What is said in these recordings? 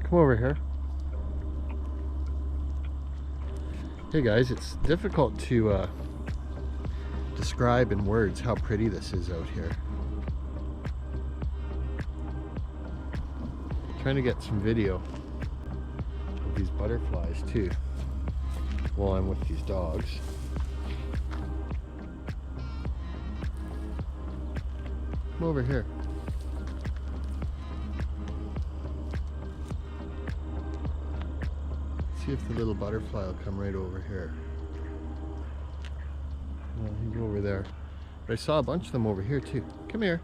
Come over here. Hey guys, it's difficult to describe in words how pretty this is out here. I'm trying to get some video of these butterflies too while I'm with these dogs. Come over here. See if the little butterfly will come right over here. Well, he'll go over there. But I saw a bunch of them over here too. Come here.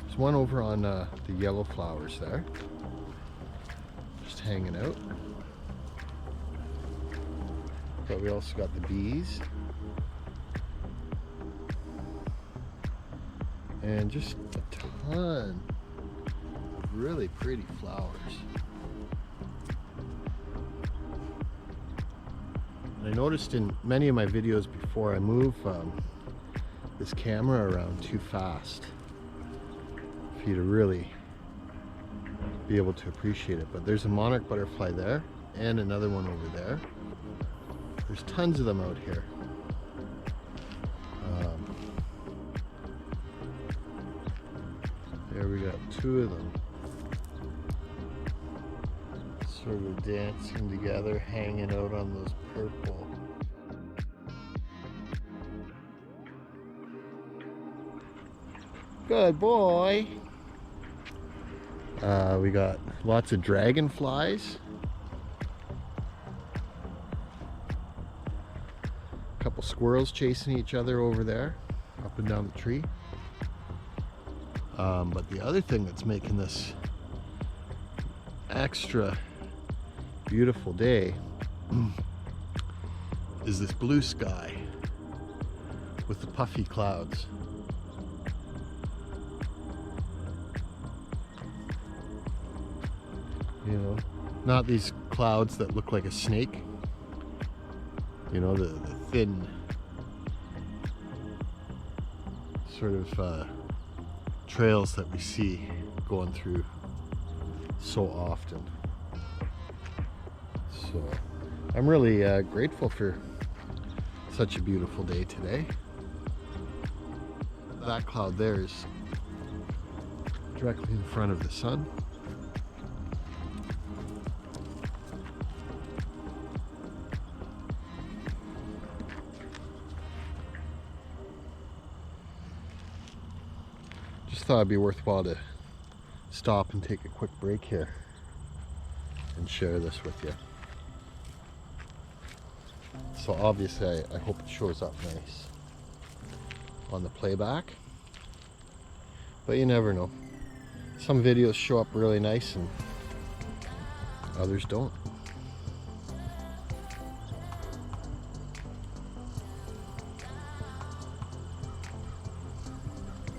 There's one over on the yellow flowers there. Just hanging out. But we also got the bees. And just a ton of really pretty flowers. I noticed in many of my videos before I move this camera around too fast for you to really be able to appreciate it. But there's a monarch butterfly there and another one over there. There's tons of them out here. There we got two of them sort of dancing together, hanging out on those purple. Good boy. We got lots of dragonflies. A couple squirrels chasing each other over there, up and down the tree. But the other thing that's making this extra beautiful day is this blue sky with the puffy clouds. You know, not these clouds that look like a snake. You know, the thin sort of trails that we see going through so often. So I'm really grateful for such a beautiful day today. That cloud there is directly in front of the sun. Just thought it'd be worthwhile to stop and take a quick break here and share this with you. So obviously I hope it shows up nice on the playback, but you never know. Some videos show up really nice and others don't.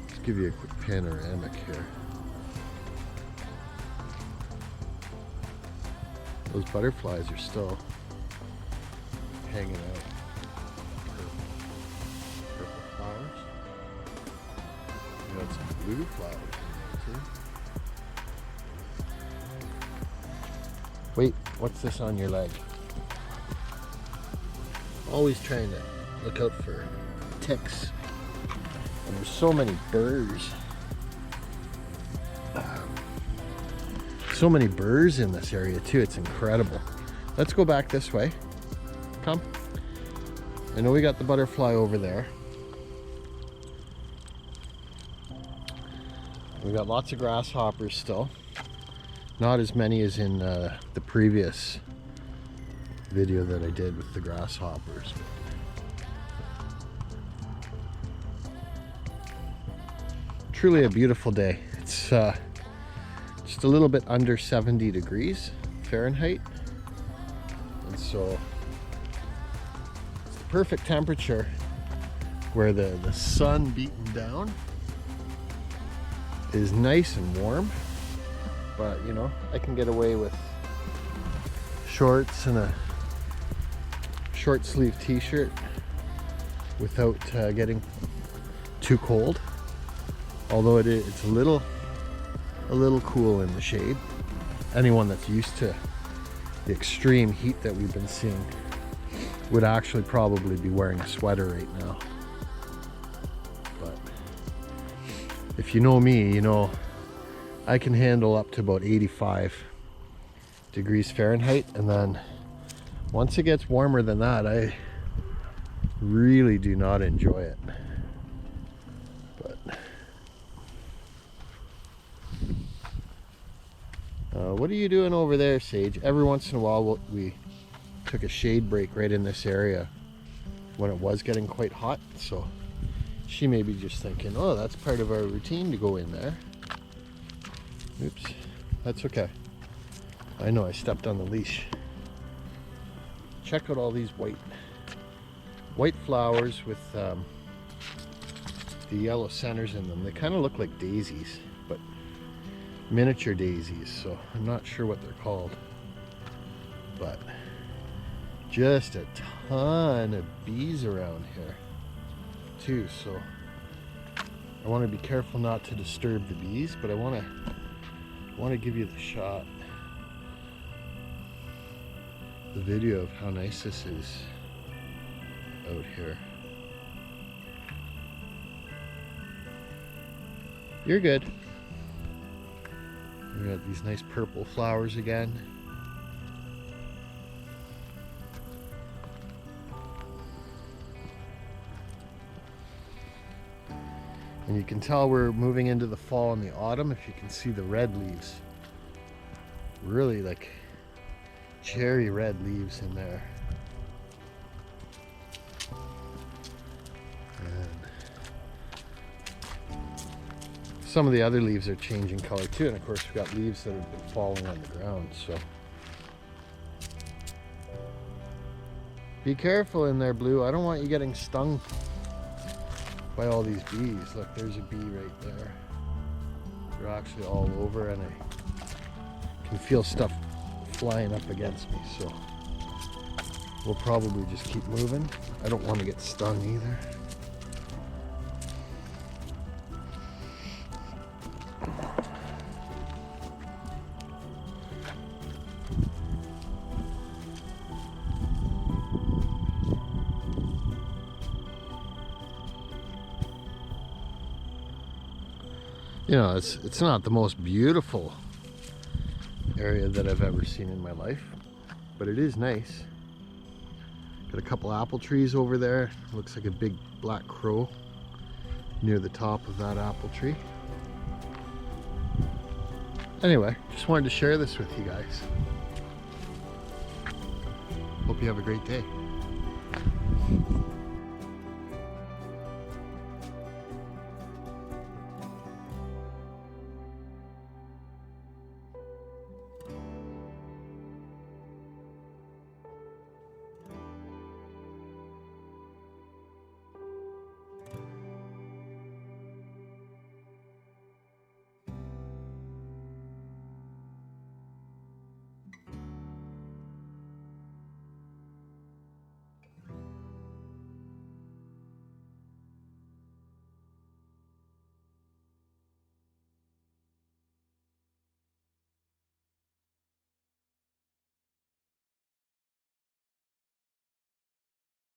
Let's give you a quick panoramic here. Those butterflies are still hanging out. Purple flowers. You got some blue flowers in there too. Wait, what's this on your leg? Always trying to look out for ticks. And there's so many burrs. So many burrs in this area too, it's incredible. Let's go back this way. Come. I know we got the butterfly over there. We got lots of grasshoppers still. Not as many as in the previous video that I did with the grasshoppers. Truly a beautiful day. It's just a little bit under 70 degrees Fahrenheit. And so it's the perfect temperature where the sun beating down is nice and warm. But you know, I can get away with shorts and a short sleeve t-shirt without getting too cold. Although it's a little cool in the shade. anyone that's used to the extreme heat that we've been seeing would actually probably be wearing a sweater right now. But if you know me, you know I can handle up to about 85 degrees Fahrenheit, and then once it gets warmer than that, I really do not enjoy it. But what are you doing over there, Sage? Every once in a while we took a shade break right in this area when it was getting quite hot, so she may be just thinking, oh, that's part of our routine to go in there. Oops, that's okay. I know I stepped on the leash. Check out all these white flowers with the yellow centers in them. They kind of look like daisies, but miniature daisies, so I'm not sure what they're called. But just a ton of bees around here too, so I want to be careful not to disturb the bees, but I want to give you the shot, the video of how nice this is out here. You're good. We got these nice purple flowers again. And you can tell we're moving into the fall and the autumn if you can see the red leaves. Really like cherry red leaves in there. And some of the other leaves are changing color too, and of course we've got leaves that have been falling on the ground, so be careful in there, Blue. I don't want you getting stung by all these bees. Look, there's a bee right there. They're actually all over, and I can feel stuff flying up against me, so we'll probably just keep moving. I don't want to get stung either. You know, it's not the most beautiful area that I've ever seen in my life, but it is nice. Got a couple apple trees over there. Looks like a big black crow near the top of that apple tree. Anyway, just wanted to share this with you guys. Hope you have a great day.